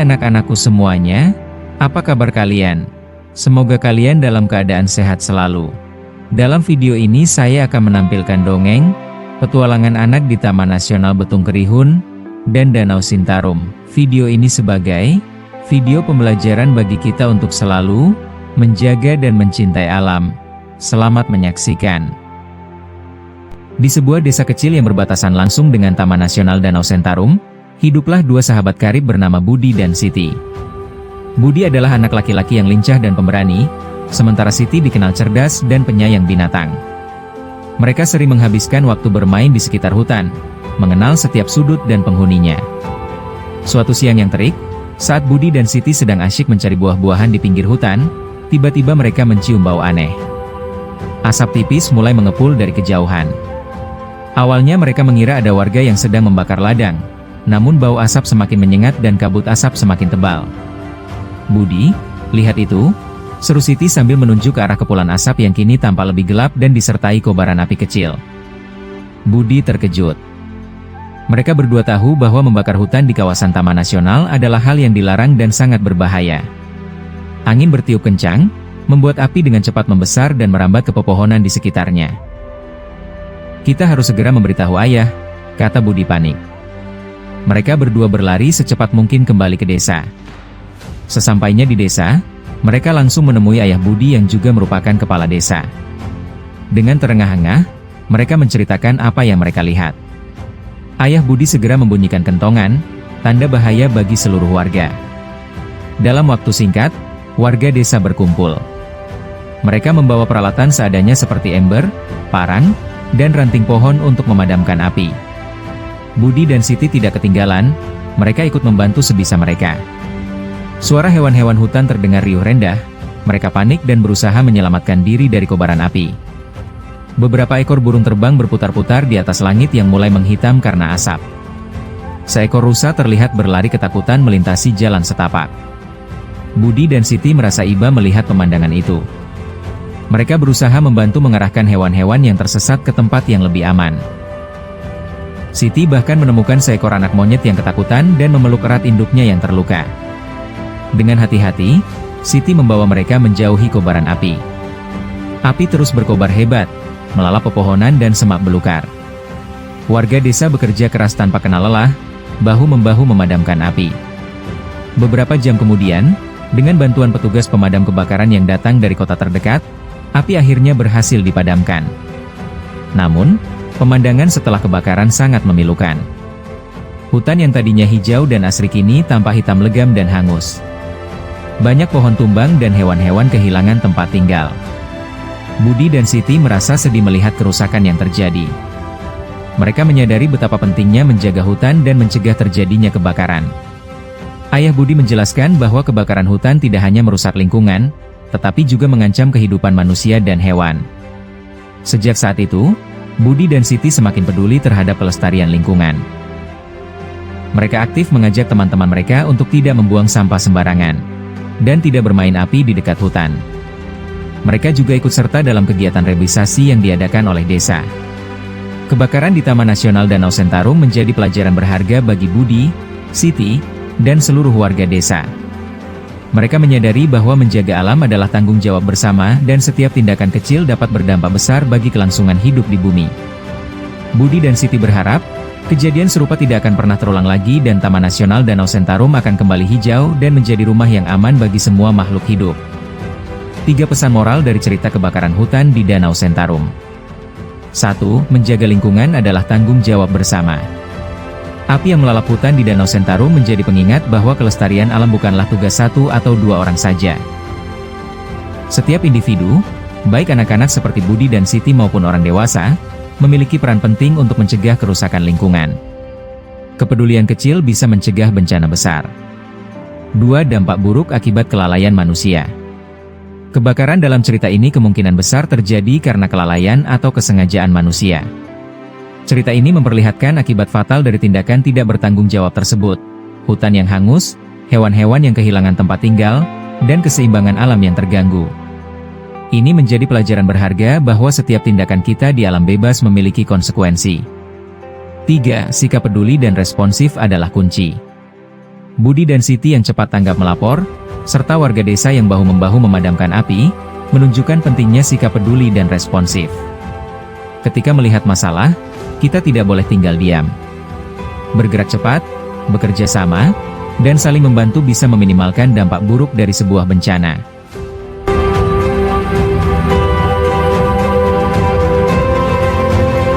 anak-anakku semuanya, apa kabar kalian? Semoga kalian dalam keadaan sehat selalu. Dalam video ini saya akan menampilkan dongeng, petualangan anak di Taman Nasional Betung Kerihun, dan Danau Sintarum. Video ini sebagai video pembelajaran bagi kita untuk selalu menjaga dan mencintai alam. Selamat menyaksikan. Di sebuah desa kecil yang berbatasan langsung dengan Taman Nasional Danau Sintarum, hiduplah dua sahabat karib bernama Budi dan Siti. Budi adalah anak laki-laki yang lincah dan pemberani, sementara Siti dikenal cerdas dan penyayang binatang. Mereka sering menghabiskan waktu bermain di sekitar hutan, mengenal setiap sudut dan penghuninya. Suatu siang yang terik, saat Budi dan Siti sedang asyik mencari buah-buahan di pinggir hutan, tiba-tiba mereka mencium bau aneh. Asap tipis mulai mengepul dari kejauhan. Awalnya mereka mengira ada warga yang sedang membakar ladang, namun bau asap semakin menyengat dan kabut asap semakin tebal. "Budi, lihat itu," seru Siti sambil menunjuk ke arah kepulan asap yang kini tampak lebih gelap dan disertai kobaran api kecil. Budi terkejut. Mereka berdua tahu bahwa membakar hutan di kawasan Taman Nasional adalah hal yang dilarang dan sangat berbahaya. Angin bertiup kencang, membuat api dengan cepat membesar dan merambat ke pepohonan di sekitarnya. "Kita harus segera memberitahu ayah," kata Budi panik. Mereka berdua berlari secepat mungkin kembali ke desa. Sesampainya di desa, mereka langsung menemui ayah Budi yang juga merupakan kepala desa. Dengan terengah-engah, mereka menceritakan apa yang mereka lihat. Ayah Budi segera membunyikan kentongan, tanda bahaya bagi seluruh warga. Dalam waktu singkat, warga desa berkumpul. Mereka membawa peralatan seadanya seperti ember, parang, dan ranting pohon untuk memadamkan api. Budi dan Siti tidak ketinggalan, mereka ikut membantu sebisa mereka. Suara hewan-hewan hutan terdengar riuh rendah, mereka panik dan berusaha menyelamatkan diri dari kobaran api. Beberapa ekor burung terbang berputar-putar di atas langit yang mulai menghitam karena asap. Seekor rusa terlihat berlari ketakutan melintasi jalan setapak. Budi dan Siti merasa iba melihat pemandangan itu. Mereka berusaha membantu mengarahkan hewan-hewan yang tersesat ke tempat yang lebih aman. Siti bahkan menemukan seekor anak monyet yang ketakutan dan memeluk erat induknya yang terluka. Dengan hati-hati, Siti membawa mereka menjauhi kobaran api. Api terus berkobar hebat, melalap pepohonan dan semak belukar. Warga desa bekerja keras tanpa kenal lelah, bahu-membahu memadamkan api. Beberapa jam kemudian, dengan bantuan petugas pemadam kebakaran yang datang dari kota terdekat, api akhirnya berhasil dipadamkan. Namun, pemandangan setelah kebakaran sangat memilukan. Hutan yang tadinya hijau dan asri kini tampak hitam legam dan hangus. Banyak pohon tumbang dan hewan-hewan kehilangan tempat tinggal. Budi dan Siti merasa sedih melihat kerusakan yang terjadi. Mereka menyadari betapa pentingnya menjaga hutan dan mencegah terjadinya kebakaran. Ayah Budi menjelaskan bahwa kebakaran hutan tidak hanya merusak lingkungan, tetapi juga mengancam kehidupan manusia dan hewan. Sejak saat itu, Budi dan Siti semakin peduli terhadap pelestarian lingkungan. Mereka aktif mengajak teman-teman mereka untuk tidak membuang sampah sembarangan, dan tidak bermain api di dekat hutan. Mereka juga ikut serta dalam kegiatan rehabilitasi yang diadakan oleh desa. Kebakaran di Taman Nasional Danau Sintarum menjadi pelajaran berharga bagi Budi, Siti, dan seluruh warga desa. Mereka menyadari bahwa menjaga alam adalah tanggung jawab bersama dan setiap tindakan kecil dapat berdampak besar bagi kelangsungan hidup di bumi. Budi dan Siti berharap, kejadian serupa tidak akan pernah terulang lagi dan Taman Nasional Danau Sintarum akan kembali hijau dan menjadi rumah yang aman bagi semua makhluk hidup. 3 pesan moral dari cerita kebakaran hutan di Danau Sintarum. 1. Menjaga lingkungan adalah tanggung jawab bersama. Api yang melalap hutan di Danau Sintarum menjadi pengingat bahwa kelestarian alam bukanlah tugas 1 atau 2 orang saja. Setiap individu, baik anak-anak seperti Budi dan Siti maupun orang dewasa, memiliki peran penting untuk mencegah kerusakan lingkungan. Kepedulian kecil bisa mencegah bencana besar. 2. Dampak buruk akibat kelalaian manusia. Kebakaran dalam cerita ini kemungkinan besar terjadi karena kelalaian atau kesengajaan manusia. Cerita ini memperlihatkan akibat fatal dari tindakan tidak bertanggung jawab tersebut. Hutan yang hangus, hewan-hewan yang kehilangan tempat tinggal, dan keseimbangan alam yang terganggu. Ini menjadi pelajaran berharga bahwa setiap tindakan kita di alam bebas memiliki konsekuensi. 3. Sikap peduli dan responsif adalah kunci. Budi dan Siti yang cepat tanggap melapor, serta warga desa yang bahu-membahu memadamkan api, menunjukkan pentingnya sikap peduli dan responsif. Ketika melihat masalah, kita tidak boleh tinggal diam. Bergerak cepat, bekerja sama, dan saling membantu bisa meminimalkan dampak buruk dari sebuah bencana.